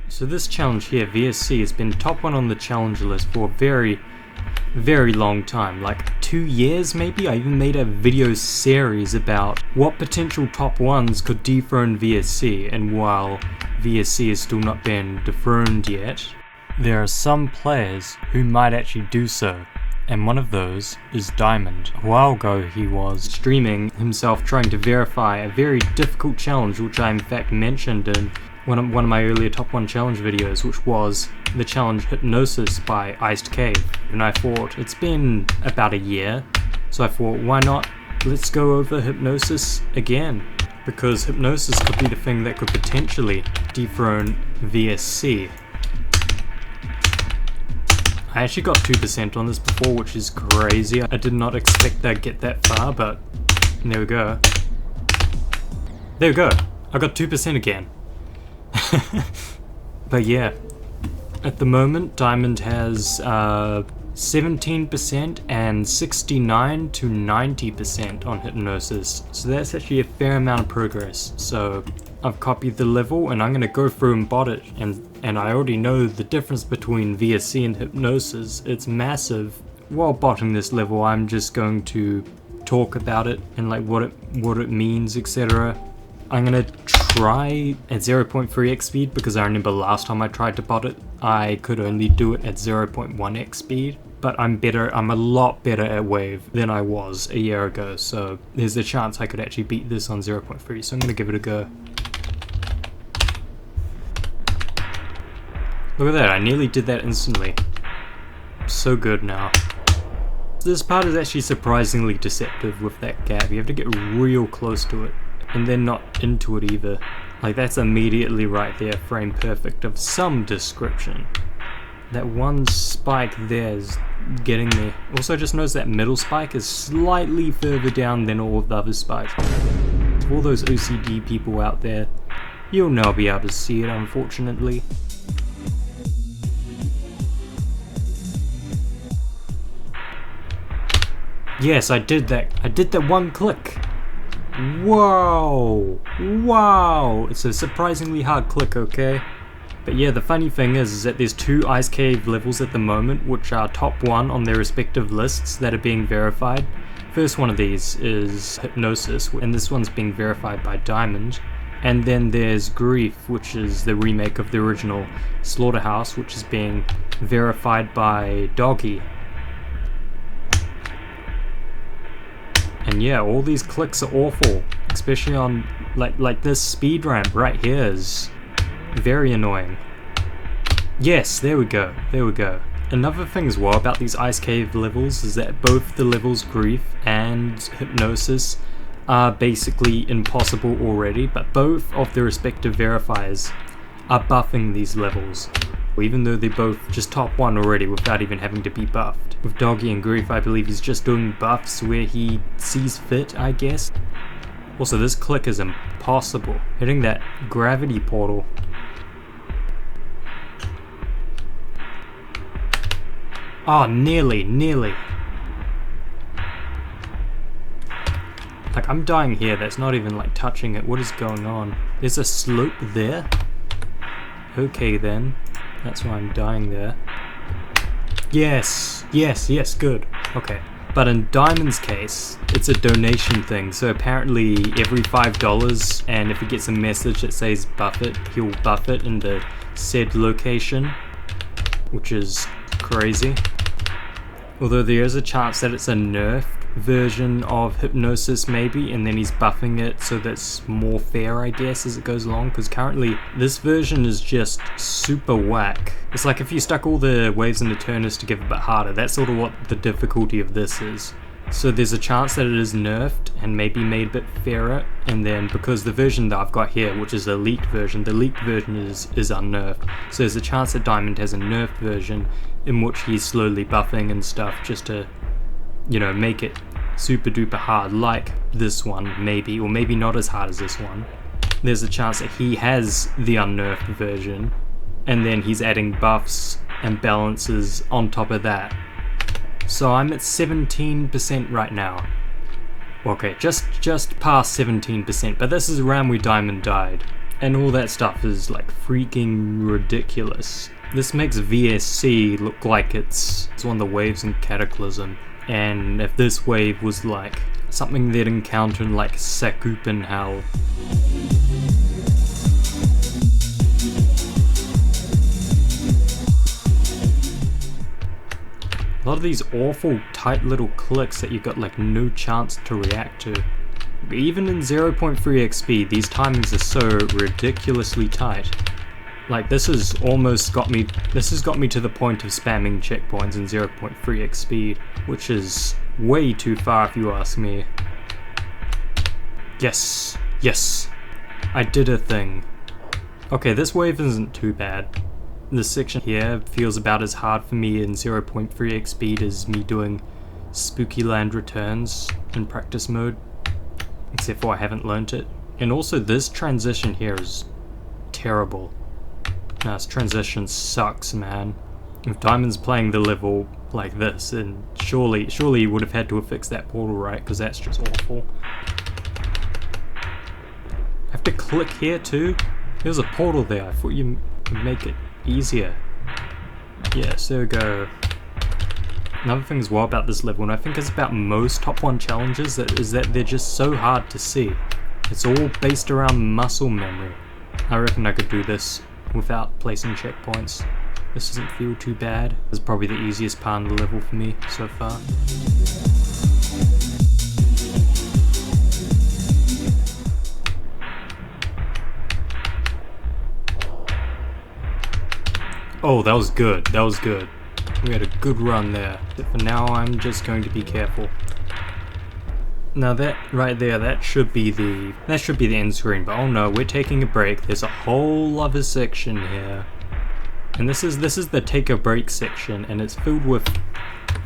So this challenge here, VSC, has been top 1 on the challenge list for a very, very long time, like 2 years maybe. I even made a video series about what potential top 1s could dethrone VSC, and while VSC has still not been dethroned yet, there are some players who might actually do so, and one of those is Diamond. A while ago he was streaming himself trying to verify a very difficult challenge, which I in fact mentioned in one of my earlier top 1 challenge videos, which was the challenge Hypnosis by Iced Cave. And I thought, it's been about a year, so I thought, why not, let's go over Hypnosis again, because Hypnosis could be the thing that could potentially dethrone VSC. I actually got 2% on this before, which is crazy. I did not expect I'd get that far, but there we go. There we go, I got 2% again. But yeah, at the moment Diamond has 17% and 69 to 90% on Hypnosis, so that's actually a fair amount of progress. So I've copied the level and I'm going to go through and bot it, and I already know the difference between VSC and Hypnosis. It's massive. While botting this level, I'm just going to talk about it and like what it means, etc. I'm going to try at 0.3x speed, because I remember last time I tried to bot it, I could only do it at 0.1x speed. But I'm a lot better at wave than I was a year ago, so there's a chance I could actually beat this on 0.3, so I'm going to give it a go. Look at that, I nearly did that instantly. So good now. This part is actually surprisingly deceptive with that gap. You have to get real close to it, and then not into it either. Like, that's immediately right there, frame perfect of some description. That one spike there is getting me. Also, just notice that middle spike is slightly further down than all of the other spikes. For all those OCD people out there, you'll now be able to see it, unfortunately. Yes, I did that. I did that one click. Whoa! Wow! It's a surprisingly hard click, okay? But yeah, the funny thing is that there's 2 Ice Cave levels at the moment, which are top 1 on their respective lists that are being verified. First one of these is Hypnosis, and this one's being verified by Diamond. And then there's Grief, which is the remake of the original Slaughterhouse, which is being verified by Doggy. And yeah, all these clicks are awful, especially on like this speed ramp right here is very annoying. Yes, there we go, there we go. Another thing as well about these Ice Cave levels is that both the levels Grief and Hypnosis are basically impossible already, but both of the respective verifiers are buffing these levels, even though they're both just top 1 already without even having to be buffed. With Doggy and Grief, I believe he's just doing buffs where he sees fit, I guess. Also, this click is impossible. Hitting that gravity portal. Oh, nearly. Like, I'm dying here, that's not even like touching it. What is going on? There's a slope there? Okay then. That's why I'm dying there. Yes, good. Okay. But in Diamond's case, it's a donation thing, so apparently every $5, and if he gets a message that says buff it, he'll buff it in the said location, which is crazy. Although there is a chance that it's a nerfed version of Hypnosis maybe, and then he's buffing it so that's more fair, I guess, as it goes along, because currently this version is just super whack. It's like if you stuck all the waves and the turners together but harder. That's sort of what the difficulty of this is. So there's a chance that it is nerfed and maybe made a bit fairer, and then because the version that I've got here, which is the leaked version is unnerfed. So there's a chance that Diamond has a nerfed version in which he's slowly buffing and stuff just to, you know, make it super duper hard like this one, maybe, or maybe not as hard as this one. There's a chance that he has the unnerfed version, and then he's adding buffs and balances on top of that. So I'm at 17% right now. Okay, just past 17%, but this is around where Diamond died. And all that stuff is like freaking ridiculous. This makes VSC look like it's one of the waves in Cataclysm. And if this wave was like something they'd encounter in like shakeup in hell. A lot of these awful tight little clicks that you got like no chance to react to. Even in 0.3 XP, these timings are so ridiculously tight. Like this has got me to the point of spamming checkpoints in 0.3x speed, which is way too far if you ask me. Yes, yes, I did a thing. Okay, this wave isn't too bad. This section here feels about as hard for me in 0.3x speed as me doing Spooky Land Returns in practice mode, except for I haven't learnt it. And also this transition here is terrible. Nah, this transition sucks, man. If Diamond's playing the level like this, then surely he would have had to have fixed that portal, right? Because that's just awful. I have to click here too? There's a portal there. I thought you could make it easier. Yes, there we go. Another thing as well about this level, and I think it's about most top 1 challenges, is that they're just so hard to see. It's all based around muscle memory. I reckon I could do this without placing checkpoints. This doesn't feel too bad. This is probably the easiest part of the level for me so far. Oh, that was good. That was good. We had a good run there. But for now, I'm just going to be careful. Now that right there, that should be the end screen. But oh no, we're taking a break. There's a whole other section here, and this is the take a break section, and it's filled with,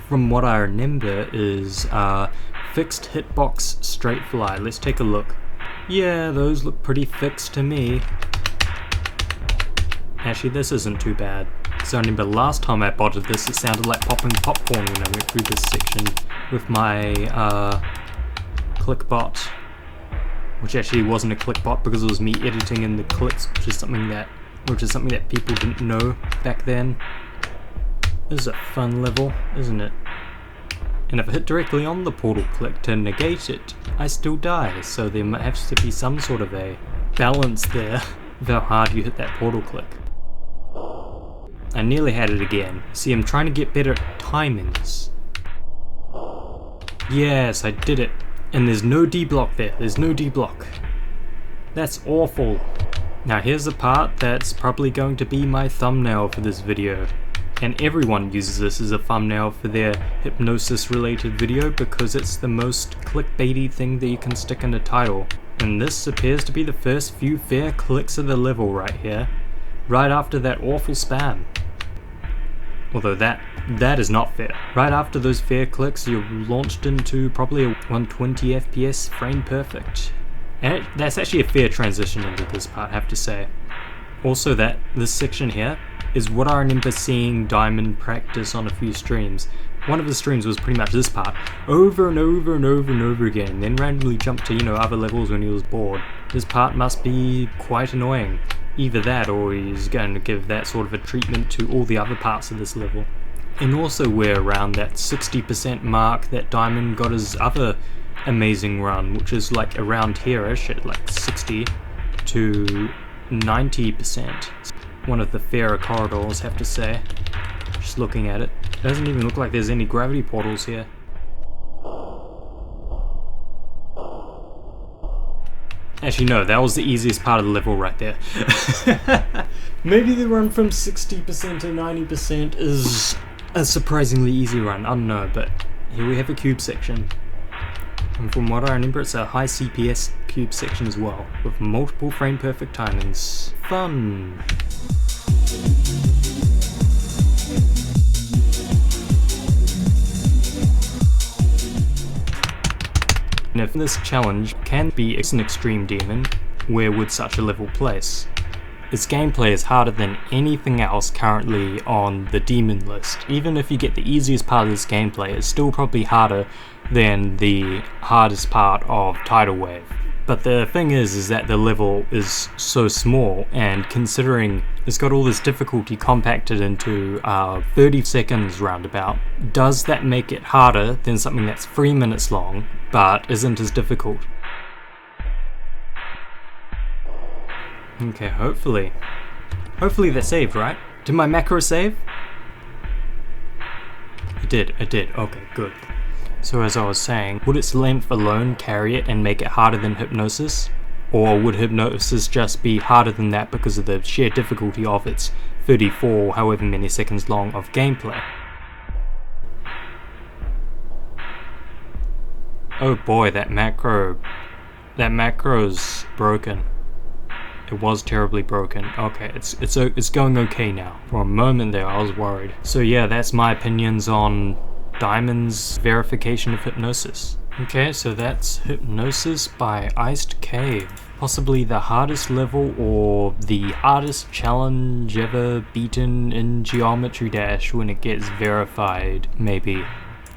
from what I remember, is fixed hitbox straight fly. Let's take a look. Yeah, those look pretty fixed to me. Actually, this isn't too bad. So I remember last time I botted this, it sounded like popping popcorn when I went through this section with my clickbot, which actually wasn't a clickbot because it was me editing in the clicks, which is something that people didn't know back then. This is a fun level, isn't it? And if I hit directly on the portal click to negate it, I still die. So there might have to be some sort of a balance there with how hard you hit that portal click. I nearly had it again. See, I'm trying to get better at timings. Yes, I did it. And there's no D block there. There's no D block. That's awful. Now here's the part that's probably going to be my thumbnail for this video. And everyone uses this as a thumbnail for their hypnosis related video because it's the most clickbaity thing that you can stick in a title. And this appears to be the first few fair clicks of the level right here. Right after that awful spam. Although that is not fair. Right after those fair clicks, you're launched into probably a 120 FPS frame perfect. And that's actually a fair transition into this part, I have to say. Also this section here is what I remember seeing Diamond practice on a few streams. One of the streams was pretty much this part, over and over and over and over again, and then randomly jumped to, other levels when he was bored. This part must be quite annoying. Either that, or he's going to give that sort of a treatment to all the other parts of this level. And also we're around that 60% mark that Diamond got his other amazing run, which is like around here-ish at like 60 to 90%. One of the fairer corridors, have to say. Just looking at it. It doesn't even look like there's any gravity portals here. Actually no, that was the easiest part of the level right there. Maybe the run from 60% to 90% is a surprisingly easy run, I don't know, but here we have a cube section. And from what I remember, it's a high CPS cube section as well, with multiple frame perfect timings. Fun! And if this challenge can be an extreme demon, where would such a level place? Its gameplay is harder than anything else currently on the demon list. Even if you get the easiest part of this gameplay, it's still probably harder than the hardest part of Tidal Wave. But the thing is that the level is so small, and considering it's got all this difficulty compacted into 30 seconds roundabout, does that make it harder than something that's 3 minutes long, but isn't as difficult? Okay, hopefully. Hopefully that saved, right? Did my macro save? It did, okay, good. So as I was saying, would its length alone carry it and make it harder than Hypnosis? Or would Hypnosis just be harder than that because of the sheer difficulty of its 34 however many seconds long of gameplay? Oh boy, that macro's broken. It was terribly broken. Okay, it's going okay now. For a moment there I was worried. So yeah, that's my opinions on Diamond's verification of Hypnosis. Okay, so that's Hypnosis by Iced Cave. Possibly the hardest level or the hardest challenge ever beaten in Geometry Dash when it gets verified, maybe.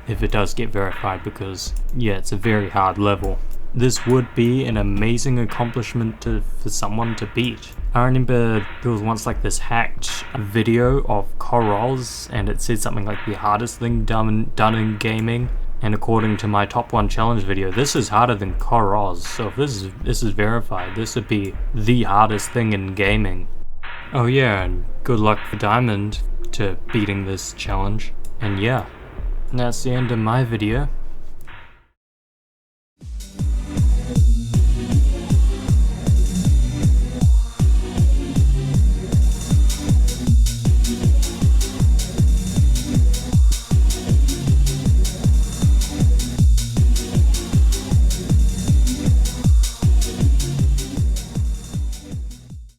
If it does get verified, because yeah, it's a very hard level. This would be an amazing accomplishment for someone to beat. I remember there was once like this hacked video of Koroz, and it said something like the hardest thing done in gaming. And according to my top 1 challenge video, this is harder than Koroz. So if this is verified, this would be the hardest thing in gaming. Oh yeah, and good luck for Diamond to beating this challenge. And yeah, that's the end of my video.